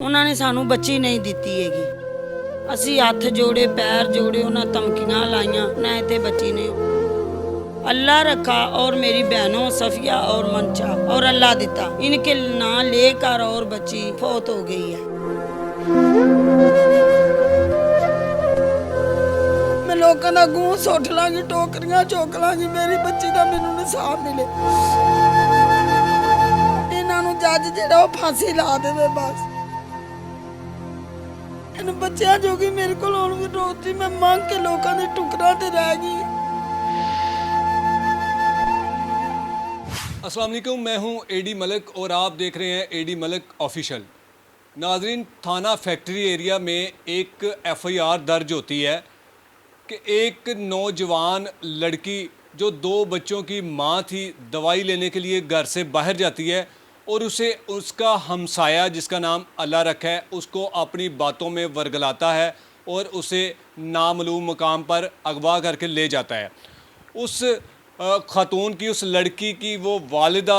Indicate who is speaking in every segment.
Speaker 1: उन्होंने सानू बच्ची नहीं दी हैगी। असी हथ जोड़े पैर जोड़े उन्हें धमकियां लाइया ना इतने बच्ची ने। अल्लाह रखा और मेरी बहनों सफिया और मंचा और अल्लाह दिता, इनके ना लेकर और बच्ची फौत हो गई है। मैं लोगों का गूं सुट लांगी, टोकरियां चुक लांगी, मेरी बच्ची का मैनू इंसाफ मिले। इन्हों जज जो फांसी ला दे बस। इन बच्चों जो कि मेरे को रोती मैं मंग के लोगों के टुकड़ा ते रह गई।
Speaker 2: अस्सलाम वालेकुम, मैं हूं एडी मलिक और आप देख रहे हैं एडी मलिक ऑफिशियल। नाजरीन, थाना फैक्ट्री एरिया में एक एफआईआर दर्ज होती है कि एक नौजवान लड़की जो 2 बच्चों की मां थी दवाई लेने के लिए घर से बाहर जाती है और उसे उसका हमसाया जिसका नाम अल्लाह रखा है उसको अपनी बातों में वर्गलाता है और उसे नामालूम मकाम पर अगवा करके ले जाता है। उस खातून की, उस लड़की की वो वालिदा,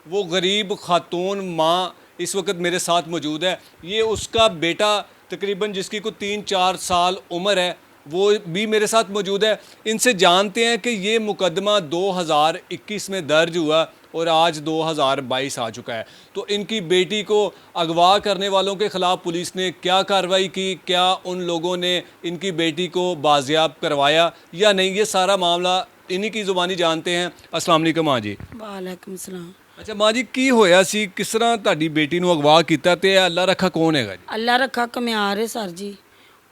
Speaker 2: वो गरीब खातून माँ इस वक्त मेरे साथ मौजूद है। ये उसका बेटा तकरीबन जिसकी कोई 3-4 साल उम्र है वो भी मेरे साथ मौजूद है। इनसे जानते हैं कि ये मुकदमा 2021 में दर्ज हुआ और आज 2022 आ चुका है। तो इनकी बेटी को अगवा करने वालों के ख़िलाफ़ पुलिस ने क्या कार्रवाई की, क्या उन लोगों ने इनकी बेटी को बाजियाब करवाया या नहीं, ये सारा मामला इन्हीं की ज़ुबानी जानते हैं। अस्सलाम वालेकुम माँ जी।
Speaker 1: वालेकुम सलाम।
Speaker 2: अच्छा माँ जी, की होया सी, किस तरह तुहाडी बेटी नूं अगवा कीता ते अल्लाह रखा कौन हैगा जी?
Speaker 1: अल्लाह रखा कमियार है सर जी।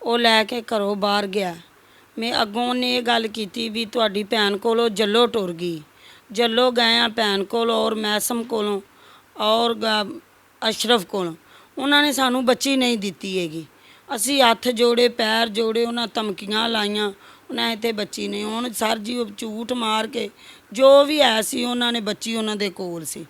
Speaker 1: ਉਹ ਲੈ ਕੇ ਘਰੋਂ ਬਾਹਰ ਗਿਆ। ਮੈਂ ਅੱਗੋਂ ਨੇ ਇਹ ਗੱਲ ਕੀਤੀ ਵੀ ਤੁਹਾਡੀ ਭੈਣ ਕੋਲੋਂ ਜੱਲੋ ਟੁਰ ਗਈ। ਜੱਲੋ ਗਏ ਆ ਭੈਣ ਕੋਲ ਔਰ ਮੈਸਮ ਕੋਲੋਂ ਔਰ ਅਸ਼ਰਫ ਕੋਲੋਂ। ਉਹਨਾਂ ਨੇ ਸਾਨੂੰ ਬੱਚੀ ਨਹੀਂ ਦਿੱਤੀ ਹੈਗੀ। ਅਸੀਂ ਹੱਥ ਜੋੜੇ ਪੈਰ ਜੋੜੇ ਉਹਨਾਂ ਧਮਕੀਆਂ ਲਾਈਆਂ, ਉਹਨਾਂ ਇੱਥੇ ਬੱਚੀ ਨਹੀਂ। ਹੁਣ ਸਰ ਜੀ ਉਹ ਝੂਠ ਮਾਰ ਕੇ ਜੋ ਵੀ ਹੈ ਸੀ ਉਹਨਾਂ ਨੇ ਬੱਚੀ ਉਹਨਾਂ ਦੇ ਕੋਲ ਸੀ।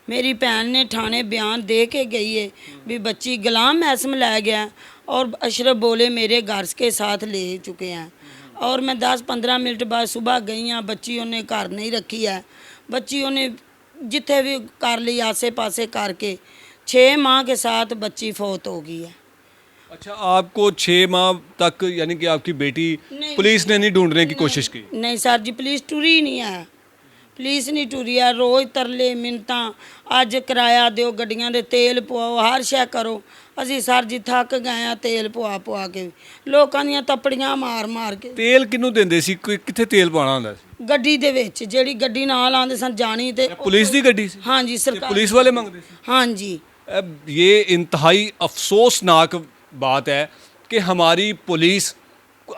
Speaker 1: मेरी भैन ने थाने बयान दे के गई है भी बच्ची गुलाम मैसम लै गया और अशरफ बोले मेरे घर के साथ ले चुके हैं। और मैं 10-15 मिनट बाद सुबह गई हाँ, बच्ची उन्हें घर नहीं रखी है। बच्ची उन्हें जिथे भी कर ली आसे पासे करके 6 माह के साथ बच्ची फौत हो गई है।
Speaker 2: अच्छा, आपको 6 माह तक यानी कि आपकी बेटी पुलिस ने नहीं ढूंढने की कोशिश की?
Speaker 1: नहीं सर जी, पुलिस टुरी नहीं है। पुलिस नहीं टुरी है। रोज़ तरले मिन्नतां, अज किराया दिओ, गड्डियां दे तेल पवाओ, हर शै करो। असीं सर जी थक गए हैं तेल पवा के, लोकां दीयां तपड़ियां मार मार के।
Speaker 2: तेल किन्नू दिंदे सी? कित्थे तेल पाना हुंदा सी?
Speaker 1: गड्डी दे विच, जेहड़ी गड्डी नाल आंदे सन जानी ते
Speaker 2: पुलिस दी गड्डी सी?
Speaker 1: हाँ जी, सरकार
Speaker 2: पुलिस वाले मंगदे सी?
Speaker 1: हाँ जी।
Speaker 2: अब ये इंतहाई अफसोसनाक बात है कि हमारी पुलिस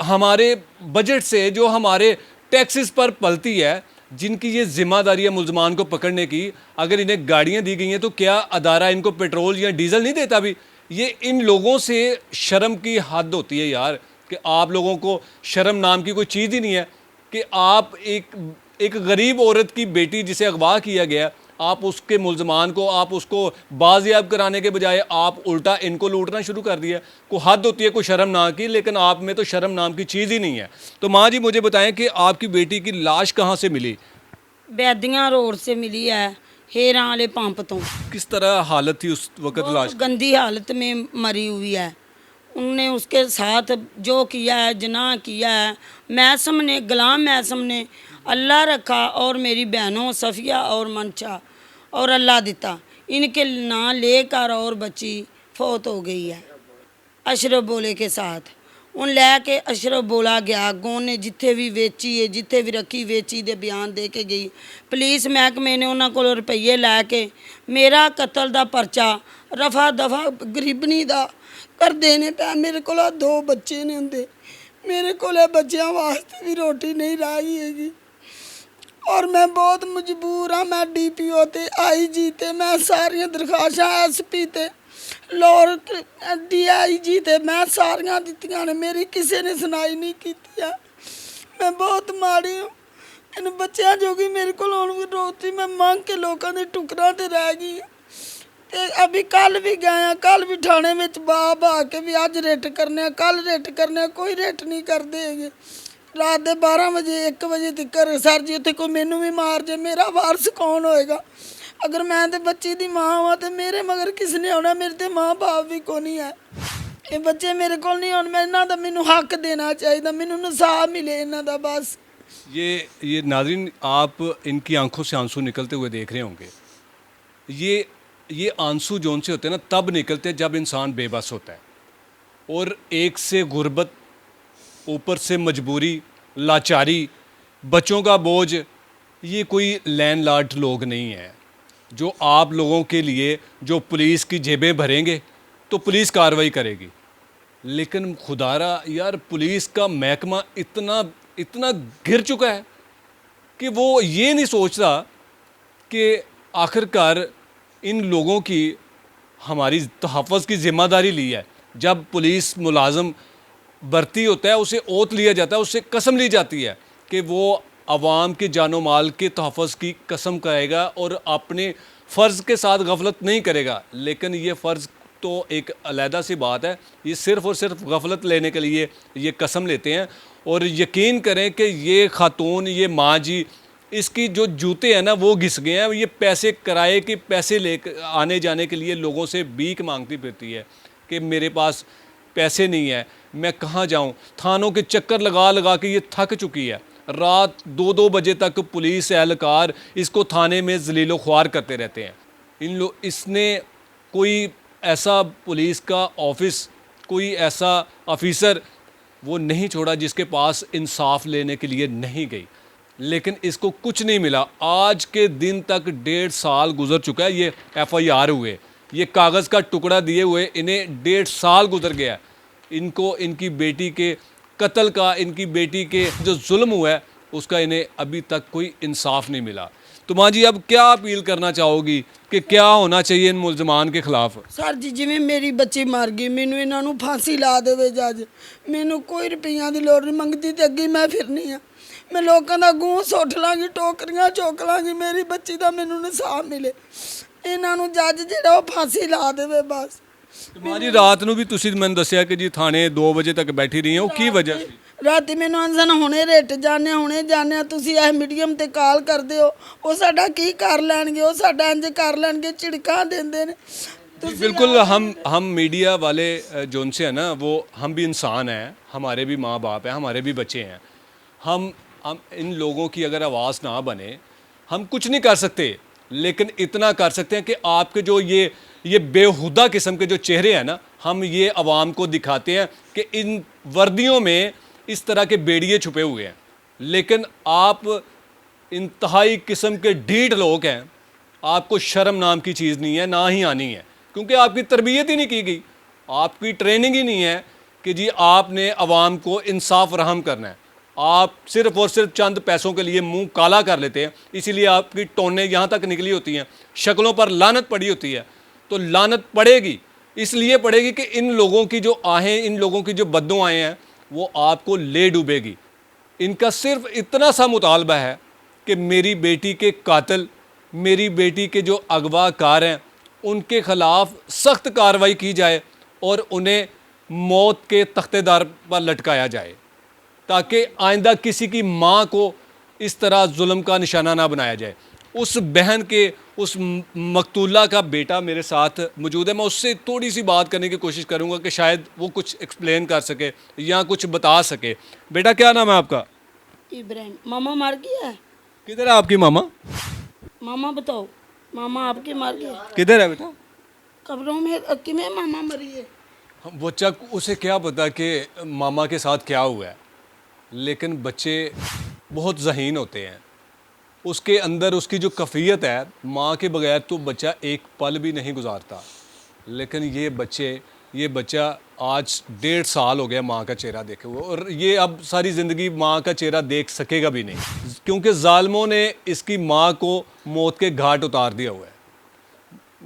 Speaker 2: हमारे बजट से, जो हमारे टैक्सेस पर पलती है, जिनकी ये जिम्मेदारी है मुलजमान को पकड़ने की, अगर इन्हें गाड़ियाँ दी गई हैं तो क्या अदारा इनको पेट्रोल या डीजल नहीं देता भी? ये इन लोगों से शर्म की हद होती है यार, कि आप लोगों को शर्म नाम की कोई चीज़ ही नहीं है कि आप एक गरीब औरत की बेटी जिसे अगवा किया गया, आप उसके मुलजमान को, आप उसको बाजियाब कराने के बजाय आप उल्टा इनको लूटना शुरू कर दिया। कोई हद होती है कोई शर्म नाम की, लेकिन आप में तो शर्म नाम की चीज़ ही नहीं है। तो माँ जी मुझे बताएं कि आपकी बेटी की लाश कहाँ से मिली?
Speaker 1: बैदियाँ रोड से मिली है, हेरां वाले पंप तो।
Speaker 2: किस तरह हालत थी उस वक्त लाश
Speaker 1: बहुत
Speaker 2: की?
Speaker 1: गंदी हालत में मरी हुई है। उनने उसके साथ जो किया है, जनाह किया है, मैसम ने, गुलाम मैसम ने। अल्लाह रखा और मेरी बहनों सफिया और मंचा और अल्लाह दिता, इनके ना लेकर और बच्ची फौत हो गई है अशरफ बोले के साथ। उन लैके अशरफ बोला गया, अगों ने जिथे भी वेची है, जिथे भी रखी वेची दे बयान दे के गई। पुलिस महकमे ने उन्होंने को रुपये लैके मेरा कतल का परचा रफा दफा गरीबनी का कर देने पे। मेरे को 2 बच्चे ने होंगे, मेरे को बच्चों वास्ते भी रोटी नहीं रह गई हैगी और मैं बहुत मजबूर हाँ। मैं DPO ते IG ते मैं सारियां दरखास्तां SP ते लौर DIG ते मैं सारियां दित्तियां ने, मेरी किसी ने सुनाई नहीं की है। मैं बहुत माड़ी हूँ। इन बच्चों जो कि मेरे को रोती मैं मंग के लोगों के टुकड़ा ते रह गई। ते अभी कल भी गए हैं, कल भी थाने में बा के भी अज रिट करने, कल रिट करने, कोई रिट नहीं करते है। रात के 12 बजे 1 बजे तक सर जी उत्थे कोई मैनू भी मार जाए, मेरा वारस कौन होएगा?
Speaker 3: ਅਗਰ ਮੈਂ ਤੇ ਬੱਚੀ ਦੀ ਮਾਂ ਹਾਂ ਤੇ ਮੇਰੇ ਮਗਰ ਕਿਸ ਨੇ ਆਉਣਾ? ਮੇਰੇ ਤੇ ਮਾਂ ਬਾਪ ਵੀ ਕੋਈ ਨਹੀਂ ਹੈ। ਇਹ ਬੱਚੇ ਮੇਰੇ ਕੋਲ ਨਹੀਂ ਹੁਣ, ਮੈਂ ਇਹਨਾਂ ਦਾ ਮੈਨੂੰ ਹੱਕ ਦੇਣਾ ਚਾਹੀਦਾ, ਮੈਨੂੰ ਇਨਸਾਫ ਮਿਲੇ ਇਹਨਾਂ ਦਾ ਬਸ।
Speaker 2: ये नाज़रीन, आप इनकी आंखों से आंसू निकलते हुए देख रहे होंगे। ये आंसू जौन से होते हैं ना, तब निकलते हैं जब इंसान बेबस होता है, और एक से गुर्बत, ऊपर से मजबूरी, लाचारी, बच्चों का बोझ। ये कोई लैंडलॉर्ड लोग नहीं है जो आप लोगों के लिए जो पुलिस की जेबें भरेंगे तो पुलिस कार्रवाई करेगी। लेकिन खुदारा यार, पुलिस का महकमा इतना गिर चुका है कि वो ये नहीं सोचता कि आखिरकार इन लोगों की हमारी तहफ़्फ़ुज़ की ज़िम्मेदारी ली है। जब पुलिस मुलाज़म भर्ती होता है, उसे ओत लिया जाता है, उससे कसम ली जाती है कि वो अवाम के जानो माल के तहफ़्फ़ुज़ की कसम खाएगा और अपने फ़र्ज़ के साथ गफलत नहीं करेगा। लेकिन ये फ़र्ज़ तो एक अलहदा सी बात है, ये सिर्फ़ और सिर्फ गफलत लेने के लिए ये कसम लेते हैं। और यकीन करें कि ये खातून, ये माँ जी, इसकी जो जूते हैं ना वो घिस गए हैं। ये पैसे, किराए के पैसे ले आने जाने के लिए लोगों से भीख मांगती फिरती है कि मेरे पास पैसे नहीं है, मैं कहाँ जाऊँ। थानों के चक्कर लगा लगा के ये थक चुकी है। रात 2-2 बजे तक पुलिस एहलकार इसको थाने में ज़लीलो ख्वार करते रहते हैं। इसने कोई ऐसा पुलिस का ऑफिस, कोई ऐसा ऑफिसर वो नहीं छोड़ा जिसके पास इंसाफ लेने के लिए नहीं गई। लेकिन इसको कुछ नहीं मिला। आज के दिन तक 1.5 साल गुजर चुका है ये FIR हुए, ये कागज़ का टुकड़ा दिए हुए इन्हें 1.5 साल गुजर गया। इनको इनकी बेटी के कत्ल का, इनकी बेटी के जो जुल्म हुआ है उसका इन्हें अभी तक कोई इंसाफ नहीं मिला। तो माँ जी, अब क्या अपील करना चाहोगी कि क्या होना चाहिए इन मुलजमान के खिलाफ?
Speaker 3: ਸਰ ਜੀ, ਜਿਵੇਂ ਮੇਰੀ ਬੱਚੀ ਮਰ ਗਈ, ਮੈਨੂੰ ਇਹਨਾਂ ਨੂੰ ਫਾਂਸੀ ਲਾ ਦੇਵੇ ਜੱਜ। ਮੈਨੂੰ ਕੋਈ ਰੁਪਈਆਂ ਦੀ ਲੋੜ ਨਹੀਂ, ਮੰਗਦੀ ਤੇ ਅੱਗੇ ਮੈਂ ਫਿਰਨੀ ਆ। ਮੈਂ ਲੋਕਾਂ ਦਾ ਗੂੰ ਸੁੱਟ ਲਾਂਗੀ, ਟੋਕਰੀਆਂ ਚੁੱਕ ਲਾਂਗੀ, ਮੇਰੀ ਬੱਚੀ ਦਾ ਮੈਨੂੰ ਇਨਸਾਫ ਮਿਲੇ। ਇਹਨਾਂ ਨੂੰ ਜੱਜ ਜਿਹੜਾ ਉਹ ਫਾਂਸੀ ਲਾ ਦੇਵੇ ਬਸ।
Speaker 2: ਮਾਂ ਜੀ, ਰਾਤ ਨੂੰ ਵੀ ਤੁਸੀਂ ਮੈਨੂੰ ਦੱਸਿਆ ਕਿ ਜੀ ਥਾਣੇ 2 ਵਜੇ ਤੱਕ ਬੈਠੀ ਰਹੀ ਹੋ, ਕੀ ਵਜ੍ਹਾ ਸੀ?
Speaker 3: ਰਾਤੀ ਮੈਨੂੰ ਆਂਸਨ ਹੁਣੇ ਰਿਟ ਜਾਂਦੇ, ਹੁਣੇ ਜਾਂਦੇ, ਤੁਸੀਂ ਇਹ ਮੀਡੀਅਮ ਤੇ ਕਾਲ ਕਰਦੇ ਹੋ, ਉਹ ਸਾਡਾ ਕੀ ਕਰ ਲੈਣਗੇ, ਉਹ ਸਾਡਾ ਇੰਜ ਕਰ ਲੈਣਗੇ, ਝਿੜਕਾਂ ਦਿੰਦੇ ਨੇ।
Speaker 2: बिल्कुल, हम मीडिया वाले जो उनसे है ना, वो हम भी इंसान हैं, हमारे भी माँ बाप हैं, हमारे भी बच्चे हैं। हम इन लोगों की अगर आवाज़ ना बने, हम कुछ नहीं कर सकते। लेकिन इतना कर सकते हैं कि आपके जो ये बेहुदा किस्म के जो चेहरे हैं ना, हम ये आवाम को दिखाते हैं कि इन वर्दियों में इस तरह के बेड़िए छुपे हुए हैं। लेकिन आप इंतहाई किस्म के ढीठ लोग हैं, आपको शर्म नाम की चीज़ नहीं है, ना ही आनी है, क्योंकि आपकी तरबियत ही नहीं की गई, आपकी ट्रेनिंग ही नहीं है कि जी आपने आवाम को इंसाफ फराहम करना है। आप सिर्फ़ और सिर्फ चंद पैसों के लिए मुंह काला कर लेते हैं, इसीलिए आपकी टोनें यहाँ तक निकली होती हैं, शक्लों पर लानत पड़ी होती है। तो लानत पड़ेगी, इसलिए पड़ेगी कि इन लोगों की जो आहें, इन लोगों की जो बद्दुआएं हैं वो आपको ले डूबेगी। इनका सिर्फ इतना सा मुतालबा है कि मेरी बेटी के कातिल, मेरी बेटी के जो अगवाकार हैं, उनके ख़िलाफ़ सख्त कार्रवाई की जाए और उन्हें मौत के तख्तेदार पर लटकाया जाए, ताकि आइंदा किसी की माँ को इस तरह जुल्म का निशाना ना बनाया जाए। उस बहन के, उस मकतूला का बेटा मेरे साथ मौजूद है, मैं उससे थोड़ी सी बात करने की कोशिश करूँगा कि शायद वो कुछ एक्सप्लेन कर सके या कुछ बता सके। बेटा, क्या नाम है आपका?
Speaker 3: इब्राहिम। मामा मर गया है।
Speaker 2: किधर है आपकी मामा?
Speaker 3: मामा बताओ, मामा आपकी मर गया?
Speaker 2: किधर है बेटा?
Speaker 3: कब्रों में अक्की में मामा मरी है।
Speaker 2: बच्चा, उसे क्या पता कि मामा के साथ क्या हुआ है। लेकिन बच्चे बहुत ज़हीन होते हैं, उसके अंदर उसकी जो कैफियत है, माँ के बगैर तो बच्चा एक पल भी नहीं गुजारता। लेकिन ये बच्चा आज 1.5 साल हो गया माँ का चेहरा देखे हुए, और ये अब सारी ज़िंदगी माँ का चेहरा देख सकेगा भी नहीं, क्योंकि ज़ालिमों ने इसकी माँ को मौत के घाट उतार दिया हुआ है।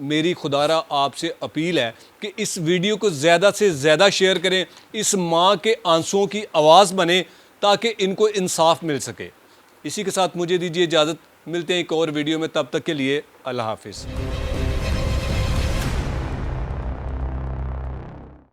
Speaker 2: मेरी खुदारा आपसे अपील है कि इस वीडियो को ज़्यादा से ज़्यादा शेयर करें, इस माँ के आंसुओं की आवाज़ बने, ताकि इनको इंसाफ मिल सके। इसी के साथ मुझे दीजिए इजाज़त, मिलते हैं एक और वीडियो में, तब तक के लिए अल्लाह हाफिज़।